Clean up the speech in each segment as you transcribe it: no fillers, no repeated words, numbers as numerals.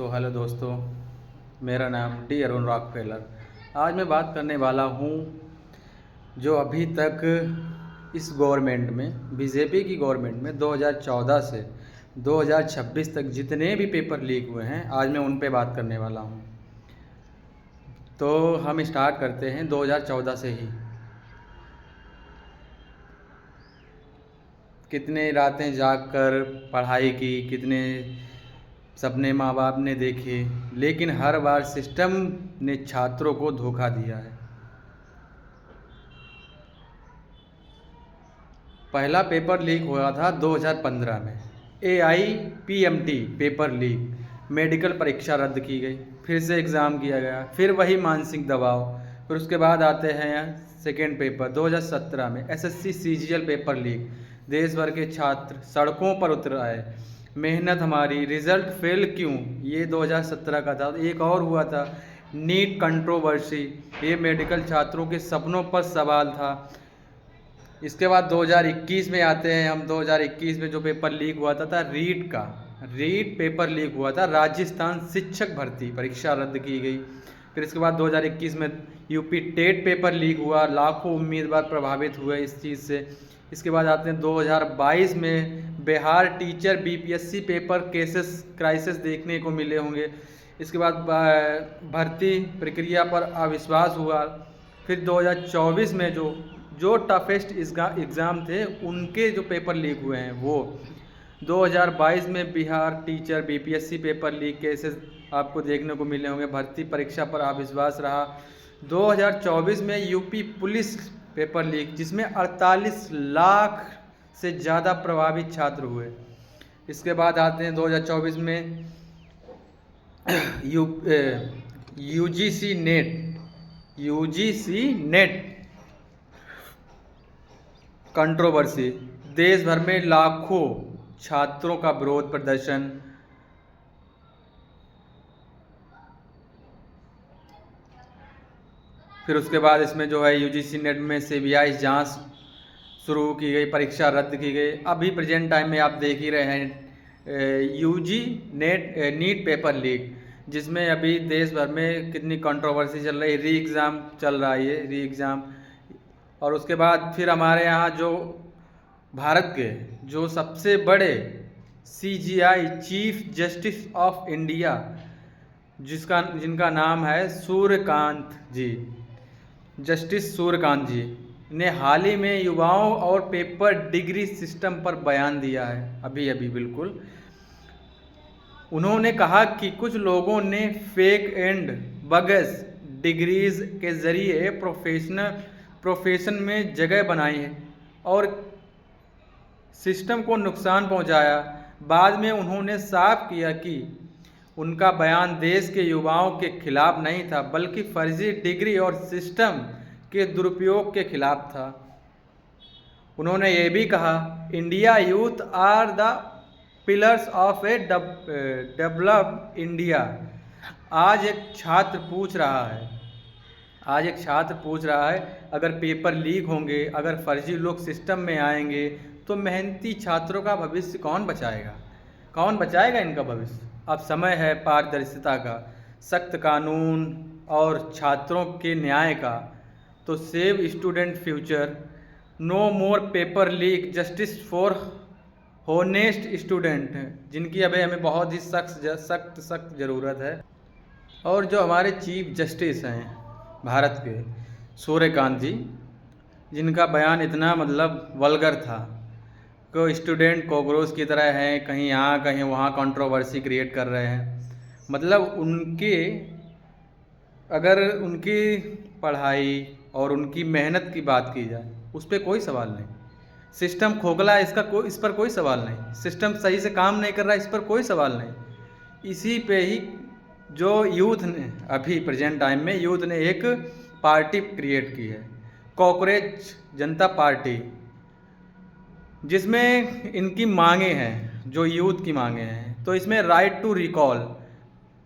Hello दोस्तों, मेरा नाम डी अरुण रॉकफेलर। आज मैं बात करने वाला हूँ जो अभी तक इस गवर्नमेंट में, बीजेपी की गवर्नमेंट में 2014 से 2026 तक जितने भी पेपर लीक हुए हैं, आज मैं उन पे बात करने वाला हूँ। तो हम स्टार्ट करते हैं 2014 से ही। कितने रातें जाग कर पढ़ाई की, कितने सपने माँ बाप ने देखे, लेकिन हर बार सिस्टम ने छात्रों को धोखा दिया है। पहला पेपर लीक हुआ था 2015 में, AIPMT पेपर लीक, मेडिकल परीक्षा रद्द की गई, फिर से एग्ज़ाम किया गया, फिर वही मानसिक दबाव। फिर उसके बाद आते हैं सेकेंड पेपर 2017 में, SSC CGL पेपर लीक। देश भर के छात्र सड़कों पर उतर आए, मेहनत हमारी, रिजल्ट फेल क्यों, ये 2017 का था। एक और हुआ था नीट कंट्रोवर्सी, ये मेडिकल छात्रों के सपनों पर सवाल था। इसके बाद 2021 में आते हैं हम। 2021 में जो पेपर लीक हुआ था रीट पेपर लीक हुआ था। राजस्थान शिक्षक भर्ती परीक्षा रद्द की गई। फिर इसके बाद 2021 में यूपी टेट पेपर लीक हुआ, लाखों उम्मीदवार प्रभावित हुए इस चीज़ से। इसके बाद आते हैं 2022 में Bihar teacher BPSC paper crisis देखने को मिले होंगे। इसके बाद भर्ती प्रक्रिया पर अविश्वास हुआ। फिर 2024 में जो टफेस्ट एग्ज़ाम थे उनके जो पेपर लीक हुए हैं वो 2022 में Bihar teacher BPSC paper leak cases आपको देखने को मिले होंगे। भर्ती परीक्षा पर अविश्वास रहा। 2024 में यूपी पुलिस पेपर लीक, जिसमें 48 लाख से ज़्यादा प्रभावित छात्र हुए। इसके बाद आते हैं 2024 में UGC नेट कंट्रोवर्सी, देश भर में लाखों छात्रों का विरोध प्रदर्शन। फिर उसके बाद इसमें जो है UGC नेट में CBI जांच शुरू की गई, परीक्षा रद्द की गई। अभी प्रेजेंट टाइम में आप देख ही रहे हैं नीट पेपर लीक, जिसमें अभी देश भर में कितनी कंट्रोवर्सी चल रही है। री एग्ज़ाम चल रहा है, ये री एग्ज़ाम। और उसके बाद फिर हमारे यहाँ जो भारत के जो सबसे बड़े CJI chief justice of India, जिनका नाम है सूर्यकांत जी, जस्टिस सूर्यकांत जी ने हाल ही में युवाओं और पेपर डिग्री सिस्टम पर बयान दिया है। अभी बिल्कुल उन्होंने कहा कि कुछ लोगों ने फेक एंड बगस डिग्रीज के जरिए प्रोफेशन में जगह बनाई है और सिस्टम को नुकसान पहुंचाया। बाद में उन्होंने साफ किया कि उनका बयान देश के युवाओं के खिलाफ नहीं था, बल्कि फर्जी डिग्री और सिस्टम के दुरुपयोग के खिलाफ था। उन्होंने ये भी कहा, India youth are the pillars of a developed India. आज एक छात्र पूछ रहा है, अगर पेपर लीक होंगे, अगर फर्जी लोग सिस्टम में आएंगे, तो मेहनती छात्रों का भविष्य कौन बचाएगा इनका भविष्य। अब समय है पारदर्शिता का, सख्त कानून और छात्रों के न्याय का। तो save student future, no more paper leak, justice for honest student, जिनकी अभी हमें बहुत ही सख्त ज़रूरत है। और जो हमारे चीफ जस्टिस हैं भारत के, सूर्यकांत जी, जिनका बयान इतना वल्गर था कि स्टूडेंट कॉकरोच की तरह हैं, कहीं यहाँ कहीं वहाँ कंट्रोवर्सी क्रिएट कर रहे हैं। अगर उनकी पढ़ाई और उनकी मेहनत की बात की जाए, उस पर कोई सवाल नहीं। सिस्टम खोखला है, इस पर कोई सवाल नहीं। सिस्टम सही से काम नहीं कर रहा है, इस पर कोई सवाल नहीं। इसी पे ही जो यूथ ने, अभी प्रेजेंट टाइम में यूथ ने एक पार्टी क्रिएट की है, कॉकरोच जनता पार्टी, जिसमें इनकी मांगे हैं, जो यूथ की मांगे हैं। तो इसमें राइट टू रिकॉल,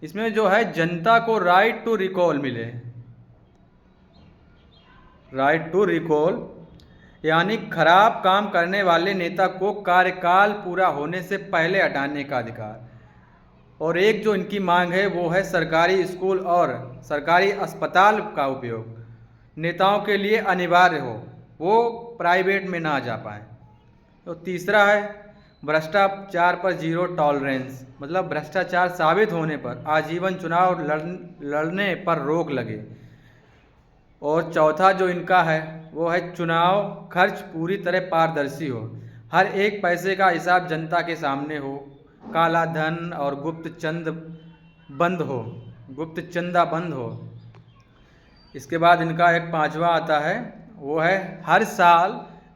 इसमें जो है जनता को राइट टू रिकॉल मिले, राइट टू रिकॉल, यानी खराब काम करने वाले नेता को कार्यकाल पूरा होने से पहले हटाने का अधिकार। और एक जो इनकी मांग है वो है सरकारी स्कूल और सरकारी अस्पताल का उपयोग नेताओं के लिए अनिवार्य हो, वो प्राइवेट में ना जा पाए। तो तीसरा है भ्रष्टाचार पर जीरो टॉलरेंस, मतलब भ्रष्टाचार साबित होने पर आजीवन चुनाव लड़ने पर रोक लगे। और चौथा जो इनका है वो है चुनाव खर्च पूरी तरह पारदर्शी हो, हर एक पैसे का हिसाब जनता के सामने हो, काला धन और गुप्त चंदा बंद हो। इसके बाद इनका एक पांचवा आता है, वो है हर साल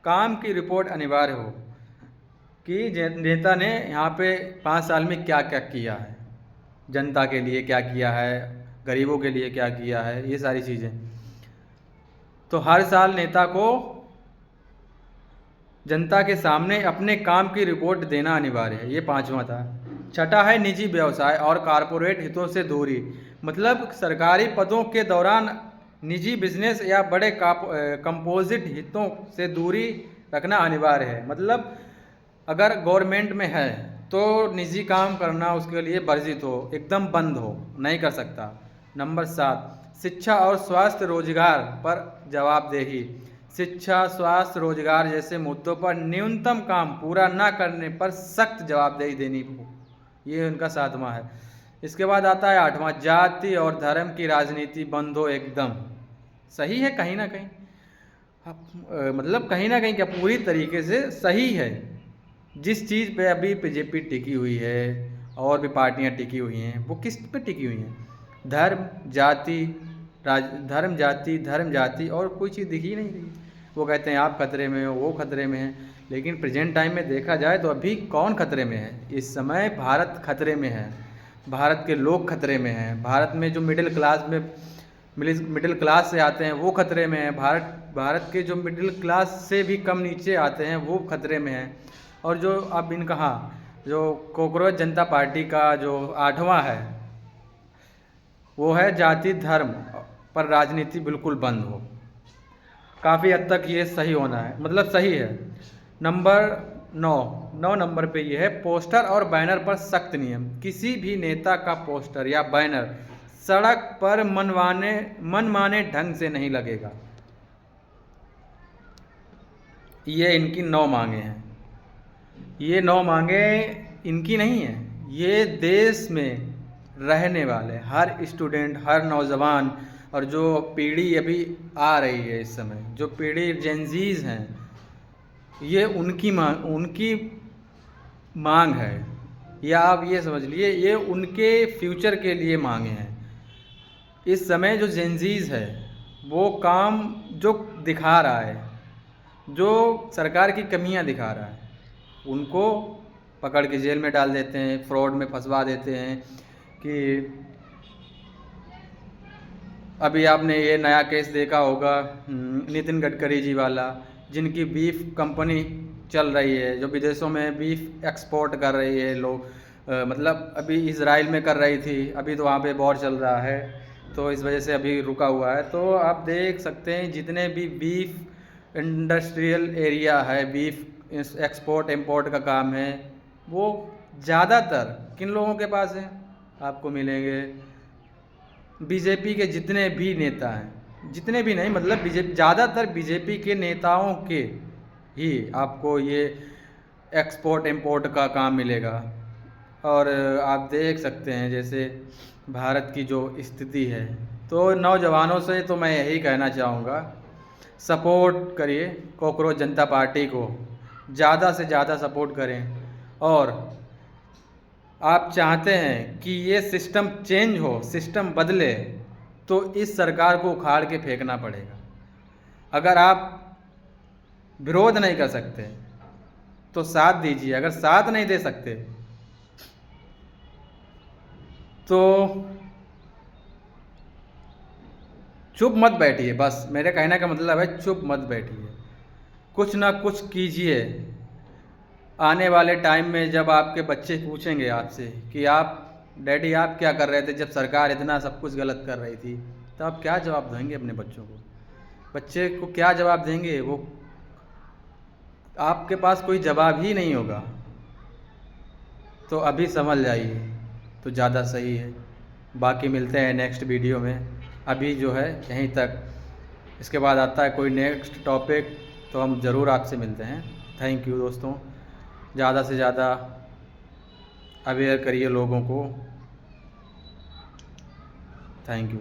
काम की रिपोर्ट अनिवार्य हो कि नेता ने यहाँ पे 5 साल में क्या क्या किया है, जनता के लिए क्या किया है, गरीबों के लिए क्या किया है, ये सारी चीज़ें। तो हर साल नेता को जनता के सामने अपने काम की रिपोर्ट देना अनिवार्य है, ये पांचवा था। छठा है निजी व्यवसाय और कॉरपोरेट हितों से दूरी, मतलब सरकारी पदों के दौरान निजी बिजनेस या बड़े कंपोजिट हितों से दूरी रखना अनिवार्य है। मतलब अगर गवर्नमेंट में है तो निजी काम करना उसके लिए वर्जित हो, एकदम बंद हो, नहीं कर सकता। नंबर 7 शिक्षा और स्वास्थ्य रोजगार पर जवाबदेही, शिक्षा स्वास्थ्य रोजगार जैसे मुद्दों पर न्यूनतम काम पूरा न करने पर सख्त जवाबदेही देनी हो, ये उनका 7वां है। इसके बाद आता है 8वां जाति और धर्म की राजनीति बंद हो, एकदम सही है कहीं ना कहीं, मतलब कहीं ना कहीं क्या पूरी तरीके से सही है। जिस चीज़ पे अभी बीजेपी टिकी हुई है और भी पार्टियां टिकी हुई हैं वो किस पे टिकी हुई हैं, धर्म जाति और कोई चीज़ दिखी नहीं रही। वो कहते हैं आप खतरे में हो, वो खतरे में है, लेकिन प्रेजेंट टाइम में देखा जाए तो अभी कौन खतरे में है? इस समय भारत खतरे में है, भारत के लोग खतरे में हैं, भारत में जो मिडिल क्लास से आते हैं वो खतरे में है, भारत के जो मिडिल क्लास से भी कम नीचे आते हैं वो खतरे में हैं। और जो अब इनका जो कॉकरोच जनता पार्टी का जो 8वां है वो है जाति धर्म पर राजनीति बिल्कुल बंद हो। काफ़ी हद तक ये सही होना है, मतलब सही है। नंबर 9 नंबर पे ये है पोस्टर और बैनर पर सख्त नियम, किसी भी नेता का पोस्टर या बैनर सड़क पर मनमाने ढंग से नहीं लगेगा। ये इनकी 9 मांगे हैं। ये 9 मांगे इनकी नहीं है, ये देश में रहने वाले हर स्टूडेंट, हर नौजवान और जो पीढ़ी अभी आ रही है इस समय, जो पीढ़ी जेनजीज हैं, ये उनकी मांग है, या आप ये समझ लिए ये उनके फ्यूचर के लिए मांगे हैं। इस समय जो जेनजीज है वो काम जो दिखा रहा है, जो सरकार की कमियां दिखा रहा है, उनको पकड़ के जेल में डाल देते हैं, फ्रॉड में फंसवा देते हैं। कि अभी आपने ये नया केस देखा होगा नितिन गडकरी जी वाला, जिनकी बीफ कंपनी चल रही है, जो विदेशों में बीफ एक्सपोर्ट कर रही है लोग, मतलब अभी इजराइल में कर रही थी, अभी तो वहाँ पे वॉर चल रहा है तो इस वजह से अभी रुका हुआ है। तो आप देख सकते हैं जितने भी बीफ इंडस्ट्रियल एरिया है, बीफ एक्सपोर्ट इंपोर्ट का काम है, वो ज़्यादातर किन लोगों के पास है? आपको मिलेंगे बीजेपी के जितने भी नेता हैं, जितने भी नहीं, मतलब बीजेपी, ज़्यादातर बीजेपी के नेताओं के ही आपको ये एक्सपोर्ट इंपोर्ट का काम मिलेगा। और आप देख सकते हैं जैसे भारत की जो स्थिति है, तो नौजवानों से तो मैं यही कहना चाहूँगा, सपोर्ट करिए कॉकरोच जनता पार्टी को, ज़्यादा से ज़्यादा सपोर्ट करें। और आप चाहते हैं कि ये सिस्टम चेंज हो, सिस्टम बदले, तो इस सरकार को उखाड़ के फेंकना पड़ेगा। अगर आप विरोध नहीं कर सकते तो साथ दीजिए, अगर साथ नहीं दे सकते तो चुप मत बैठिए। बस मेरे कहने का मतलब है चुप मत बैठिए, कुछ ना कुछ कीजिए। आने वाले टाइम में जब आपके बच्चे पूछेंगे आपसे कि आप डैडी आप क्या कर रहे थे जब सरकार इतना सब कुछ गलत कर रही थी, तो आप क्या जवाब देंगे अपने बच्चों को? बच्चे को क्या जवाब देंगे? वो आपके पास कोई जवाब ही नहीं होगा। तो अभी समझ जाइए तो ज़्यादा सही है। बाकी मिलते हैं नेक्स्ट वीडियो में, अभी जो है यहीं तक। इसके बाद आता है कोई नेक्स्ट टॉपिक, तो हम ज़रूर आपसे मिलते हैं। थैंक यू दोस्तों, ज़्यादा से ज़्यादा अवेयर करिए लोगों को। Thank you.